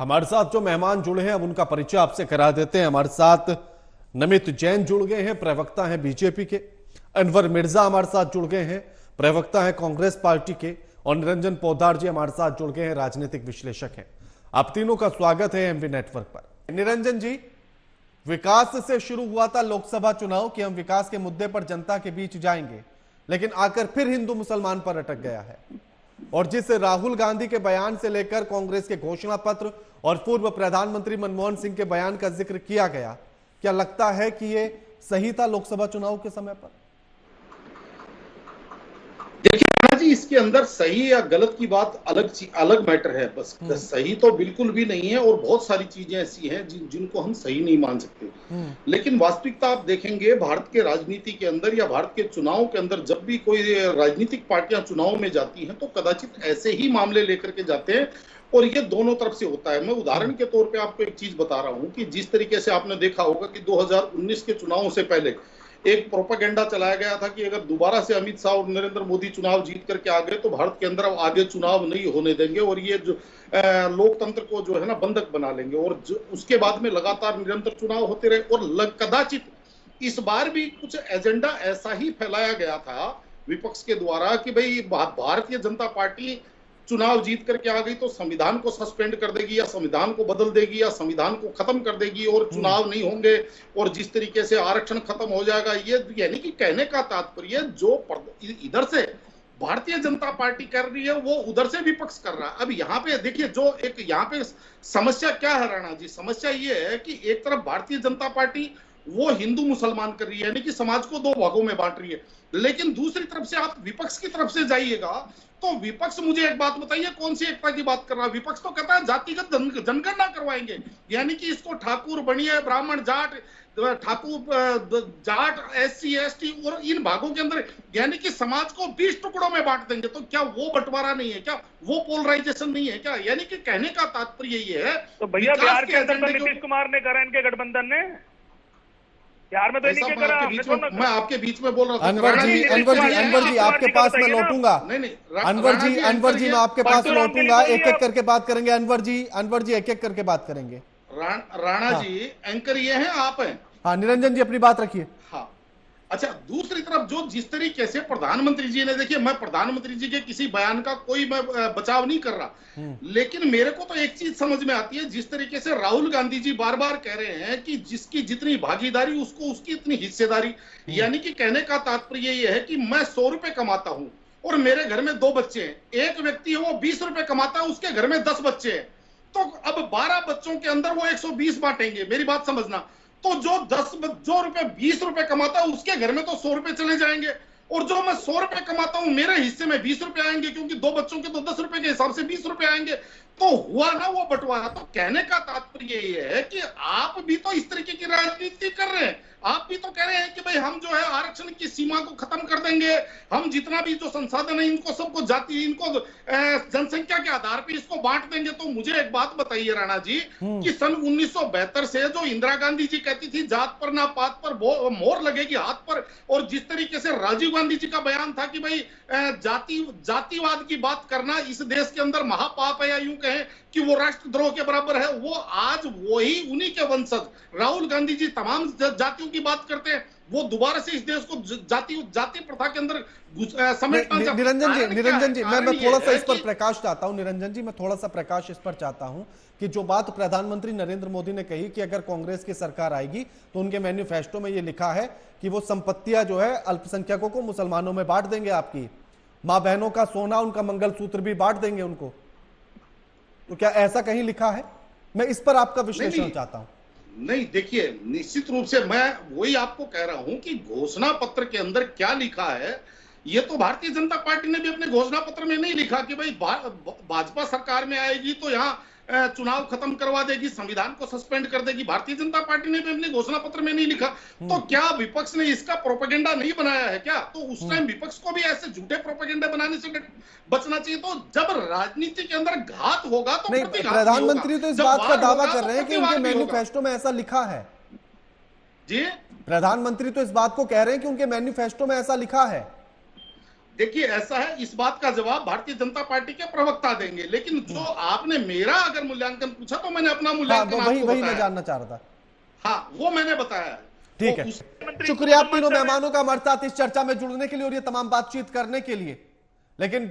हमारे साथ जो मेहमान जुड़े हैं अब उनका परिचय आपसे करा देते हैं। हमारे साथ नमित जैन जुड़ गए हैं, प्रवक्ता हैं बीजेपी के। अनवर मिर्जा हमारे साथ जुड़ गए हैं, प्रवक्ता हैं कांग्रेस पार्टी के। और निरंजन पोद्दार जी हमारे साथ जुड़ गए हैं, राजनीतिक विश्लेषक हैं। आप तीनों का स्वागत है एमवी नेटवर्क पर। निरंजन जी, विकास से शुरू हुआ था लोकसभा चुनाव कि हम विकास के मुद्दे पर जनता के बीच जाएंगे, लेकिन आकर फिर हिंदू मुसलमान पर अटक गया है। और जिस राहुल गांधी के बयान से लेकर कांग्रेस के घोषणा पत्र और पूर्व प्रधानमंत्री मनमोहन सिंह के बयान का जिक्र किया गया, क्या लगता है कि ये सही था लोकसभा चुनाव के समय पर? देखिए जी, इसके अंदर सही या गलत की बात अलग मैटर है। बस सही तो बिल्कुल भी नहीं है और बहुत सारी चीजें ऐसी हैं जिनको हम सही नहीं मान सकते। लेकिन वास्तविकता आप देखेंगे भारत के राजनीति के अंदर या भारत के चुनाव के अंदर, जब भी कोई राजनीतिक पार्टियां चुनाव में जाती हैं तो कदाचित ऐसे ही मामले लेकर के जाते हैं और ये दोनों तरफ से होता है। मैं उदाहरण के तौर पे आपको एक चीज बता रहा हूं कि जिस तरीके से आपने देखा होगा कि 2019 के चुनावों से पहले एक प्रोपेगेंडा चलाया गया था कि अगर दोबारा से अमित शाह और नरेंद्र मोदी चुनाव जीत करके आ गए तो भारत के अंदर अब आगे चुनाव नहीं होने देंगे और ये जो लोकतंत्र को जो है ना बंधक बना लेंगे। और उसके बाद में लगातार निरंतर चुनाव होते रहे और कदाचित इस बार भी कुछ एजेंडा ऐसा ही फैलाया गया था विपक्ष के द्वारा कि भाई भारतीय जनता पार्टी चुनाव जीत करके आ गई तो संविधान को सस्पेंड कर देगी या संविधान को बदल देगी या संविधान को खत्म कर देगी और चुनाव नहीं होंगे और जिस तरीके से आरक्षण खत्म हो जाएगा। ये यानी कि कहने का तात्पर्य जो इधर से भारतीय जनता पार्टी कर रही है वो उधर से विपक्ष कर रहा है। अब यहाँ पे देखिए, जो एक यहाँ पे समस्या क्या है राणा जी, समस्या ये है कि एक तरफ भारतीय जनता पार्टी वो हिंदू मुसलमान कर रही है, यानी कि समाज को दो भागों में बांट रही है। लेकिन दूसरी तरफ से आप विपक्ष की तरफ से जाइएगा तो विपक्ष, मुझे एक बात बताइए, कौन सी एकता की बात कर रहा है? विपक्ष तो कहता है जातिगत जनगणना करवाएंगे, यानी कि इसको ठाकुर बनिए, ब्राह्मण, जाट, ठाकुर, जाट, एससी, एसटी और इन भागों के अंदर यानी कि समाज को 20 टुकड़ों में बांट देंगे। तो क्या वो बंटवारा नहीं है? क्या वो पोलराइजेशन नहीं है क्या? यानी कि कहने का तात्पर्य ये है। तो भैया बिहार के अंदर तो नीतीश कुमार ने करा, इनके गठबंधन ने यार में तो नहीं करा। मैं आपके बीच में बोल रहा था। अनवर जी आपके पास मैं लौटूंगा। नहीं, अनवर जी मैं आपके पास लौटूंगा, एक एक करके बात करेंगे। अनवर जी एक एक करके बात करेंगे। राणा जी एंकर ये हैं, आप हैं? हाँ, निरंजन जी अपनी बात रखिए। हाँ, अच्छा, दूसरी तरफ जो जिस तरीके से प्रधानमंत्री जी ने, देखिए मैं प्रधानमंत्री जी के किसी बयान का कोई मैं बचाव नहीं कर रहा, लेकिन मेरे को तो एक चीज समझ में आती है, जिस तरीके से राहुल गांधी जी बार बार कह रहे हैं कि जिसकी जितनी भागीदारी उसको उसकी इतनी हिस्सेदारी। यानी कि कहने का तात्पर्य यह है कि मैं 100 रुपए कमाता हूं और मेरे घर में 2 बच्चे हैं, एक व्यक्ति है वो 20 रुपए कमाता है, उसके घर में 10 बच्चे हैं, तो अब 12 बच्चों के अंदर वो 120 बांटेंगे। मेरी बात समझना। तो जो 20 रुपए कमाता है उसके घर में तो 100 रुपए चले जाएंगे और जो मैं 100 रुपए कमाता हूं मेरे हिस्से में 20 रुपए आएंगे, क्योंकि 2 बच्चों के तो 10 रुपए के हिसाब से 20 रुपए आएंगे। तो हुआ ना वो बंटवारा। तो कहने का तात्पर्य ये है कि आप भी तो इस तरीके की राजनीति कर रहे हैं। आप भी तो कह रहे हैं कि भाई हम जो है आरक्षण की सीमा को खत्म कर देंगे, हम जितना भी जो संसाधन है इनको सबको जाति, इनको जनसंख्या के आधार पर इसको बांट देंगे। तो मुझे एक बात बताइए राणा जी कि सन 1972 से जो इंदिरा गांधी जी कहती थी जात पर ना पात पर मोहर लगेगी हाथ पर, और जिस तरीके से राजीव गांधी जी का बयान था कि भाई जातिवाद की बात करना इस देश के अंदर महापाप है, या यूं कहें कि वो राष्ट्रद्रोह के बराबर है, वो आज वही उन्हीं के वंशज राहुल गांधी जी तमाम जातियों की बात करते हैं। वो दोबारा से इस देश को जाति प्रथा के अंदर समेटना। निरंजन जी मैं थोड़ा सा इस पर प्रकाश चाहता हूं। निरंजन जी मैं थोड़ा सा प्रकाश इस पर चाहता हूं कि जो बात प्रधानमंत्री नरेंद्र मोदी ने कही कि अगर कांग्रेस की सरकार आएगी तो उनके मैनिफेस्टो में ये लिखा है कि वो संपत्तियां जो है अल्पसंख्यकों को मुसलमानों में बांट देंगे, आपकी मां बहनों का सोना, उनका मंगलसूत्र भी बांट देंगे उनको। तो क्या ऐसा कहीं लिखा है? मैं इस पर आपका विश्लेषण चाहता हूं। नहीं, देखिए निश्चित रूप से मैं वही आपको कह रहा हूं कि घोषणा पत्र के अंदर क्या लिखा है, ये तो भारतीय जनता पार्टी ने भी अपने घोषणा पत्र में नहीं लिखा कि भाई भाजपा सरकार में आएगी तो यहाँ चुनाव खत्म करवा देगी, संविधान को सस्पेंड कर देगी। भारतीय जनता पार्टी ने भी अपने घोषणा पत्र में नहीं लिखा। तो क्या विपक्ष ने इसका प्रोपेगेंडा नहीं बनाया है क्या? तो उस टाइम विपक्ष को भी ऐसे झूठे प्रोपेगेंडा बनाने से बचना चाहिए। तो जब राजनीति के अंदर घात होगा तो नहीं, प्रधानमंत्री तो इस बात का दावा कर रहे हैं कि उनके मैनिफेस्टो में ऐसा लिखा है। जी, प्रधानमंत्री तो इस बात को कह रहे हैं कि उनके मैनिफेस्टो में ऐसा लिखा है। देखिए ऐसा है, इस बात का जवाब भारतीय जनता पार्टी के प्रवक्ता देंगे, लेकिन जो आपने मेरा अगर मूल्यांकन पूछा तो मैंने अपना हाँ, मूल्यांकन वही आपको वही मैं बताया। जानना चाह रहा था। हाँ, वो मैंने बताया है। ठीक तो है, उस- शुक्रिया आप तीनों मेहमानों का हमारे साथ इस चर्चा में जुड़ने के लिए और ये तमाम बातचीत करने के लिए। लेकिन